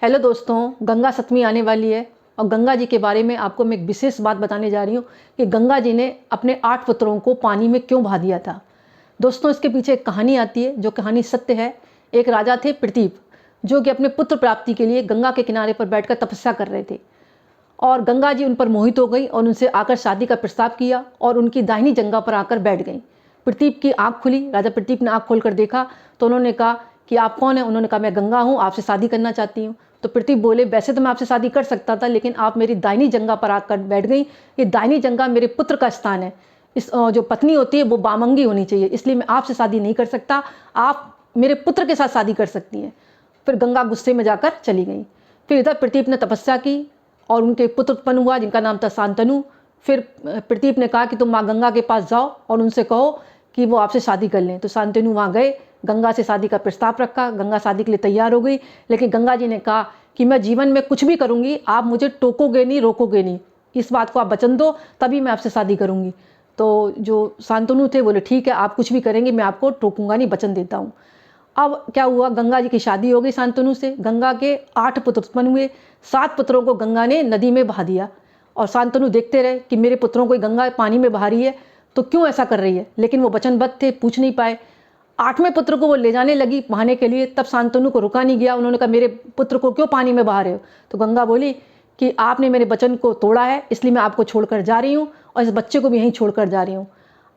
Hello दोस्तों, गंगा सप्तमी आने वाली है और गंगा जी के बारे में आपको मैं एक विशेष बात बताने जा रही हूँ कि गंगा जी ने अपने 8 पुत्रों को पानी में क्यों बहा दिया था। दोस्तों, इसके पीछे एक कहानी आती है जो कहानी सत्य है। एक राजा थे प्रतीप, जो कि अपने पुत्र प्राप्ति के लिए गंगा के किनारे पर बैठकर तपस्या कर रहे थे और गंगा जी उन पर मोहित हो गई और उनसे आकर शादी का प्रस्ताव किया और उनकी दाहिनी जंघा पर आकर बैठ गई। प्रतीप की आंख खुली। राजा प्रतीप ने आंख खोलकर देखा तो उन्होंने कहा कि आप कौन है। उन्होंने कहा मैं गंगा हूँ, आपसे शादी करना चाहती हूँ। तो प्रतीप बोले वैसे तो मैं आपसे शादी कर सकता था, लेकिन आप मेरी दाहिनी जंघा पर आकर बैठ गई। ये दाहिनी जंघा मेरे पुत्र का स्थान है। इस जो पत्नी होती है वो बामंगी होनी चाहिए, इसलिए मैं आपसे शादी नहीं कर सकता। आप मेरे पुत्र के साथ शादी कर सकती हैं। फिर गंगा गुस्से में जाकर चली गई। फिर इधर प्रतीप ने तपस्या की और उनके पुत्र उत्पन्न हुआ जिनका नाम था शांतनु। फिर प्रतीप ने कहा कि तुम माँ गंगा के पास जाओ और उनसे कहो कि वो आपसे शादी कर लें। तो शांतनु वहाँ गए, गंगा से शादी का प्रस्ताव रखा। गंगा शादी के लिए तैयार हो गई, लेकिन गंगा जी ने कहा कि मैं जीवन में कुछ भी करूँगी, आप मुझे टोकोगे नहीं, रोकोगे नहीं। इस बात को आप वचन दो, तभी मैं आपसे शादी करूँगी। तो जो शांतनु थे बोले ठीक है, आप कुछ भी करेंगे, मैं आपको टोकूंगा नहीं, वचन देता हूँ। अब क्या हुआ, गंगा जी की शादी हो गई शांतनु से। गंगा के 8 पुत्र उत्पन्न हुए। 7 पुत्रों को गंगा ने नदी में बहा दिया और शांतनु देखते रहे कि मेरे पुत्रों को गंगा पानी में बहा रही है तो क्यों ऐसा कर रही है, लेकिन वो वचनबद्ध थे, पूछ नहीं पाए। 8वें पुत्र को वो ले जाने लगी बहाने के लिए, तब शांतनु को रुका नहीं गया। उन्होंने कहा मेरे पुत्र को क्यों पानी में बहा रहे हो। तो गंगा बोली कि आपने मेरे वचन को तोड़ा है, इसलिए मैं आपको छोड़कर जा रही हूँ और इस बच्चे को भी यहीं छोड़कर जा रही हूँ।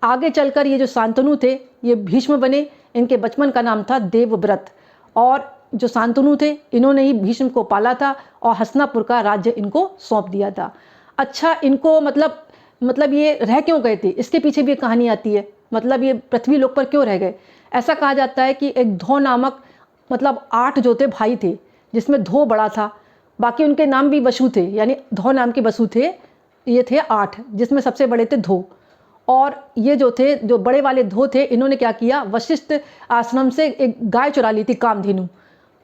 आगे चलकर ये जो शांतनु थे ये भीष्म बने। इनके बचपन का नाम था देवव्रत और जो शांतनु थे इन्होंने ही भीष्म को पाला था और हस्तिनापुर का राज्य इनको सौंप दिया था। अच्छा, इनको मतलब ये रह क्यों गए थे, इसके पीछे भी एक कहानी आती है। मतलब ये पृथ्वी लोक पर क्यों रह गए। ऐसा कहा जाता है कि एक धो नामक 8 जो थे भाई थे, जिसमें धो बड़ा था, बाकी उनके नाम भी वसु थे, यानी धो नाम के वसु थे। ये थे 8, जिसमें सबसे बड़े थे धो। और ये जो थे, जो बड़े वाले धो थे, इन्होंने क्या किया, वशिष्ठ आश्रम से एक गाय चुरा ली थी, कामधेनु।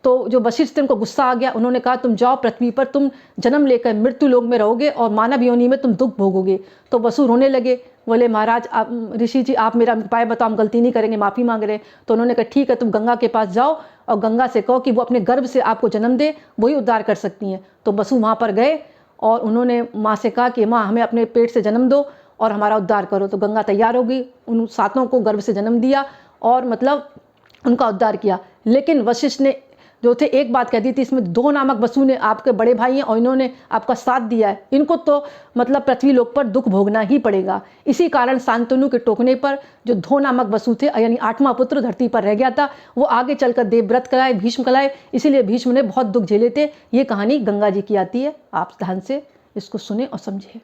तो जो वशिष्ठ थे उनको गुस्सा आ गया। उन्होंने कहा तुम जाओ पृथ्वी पर, तुम जन्म लेकर मृत्यु लोक में रहोगे और मानव योनि में तुम दुख भोगोगे। तो वसु रोने लगे, बोले महाराज आप, ऋषि जी आप मेरा उपाय बताओ, हम गलती नहीं करेंगे, माफ़ी मांग रहे हैं। तो उन्होंने कहा ठीक है, तुम गंगा के पास जाओ और गंगा से कहो कि वो अपने गर्भ से आपको जन्म दे, वही उद्धार कर सकती हैं। तो वसु वहाँ पर गए और उन्होंने माँ से कहा कि माँ हमें अपने पेट से जन्म दो और हमारा उद्धार करो। तो गंगा तैयार हो गई, उन 7 को गर्भ से जन्म दिया और उनका उद्धार किया। लेकिन वशिष्ठ ने जो थे एक बात कह दी थी, इसमें धो नामक वसु ने आपके बड़े भाई हैं और इन्होंने आपका साथ दिया है, इनको तो पृथ्वी लोक पर दुख भोगना ही पड़ेगा। इसी कारण शांतनु के टोकने पर जो धो नामक वसु थे, यानी 8वां पुत्र धरती पर रह गया था, वो आगे चलकर देवव्रत कराए, भीष्म कराए, इसीलिए भीष्म ने बहुत दुख झेले थे। ये कहानी गंगा जी की आती है। आप ध्यान से इसको सुने और समझे।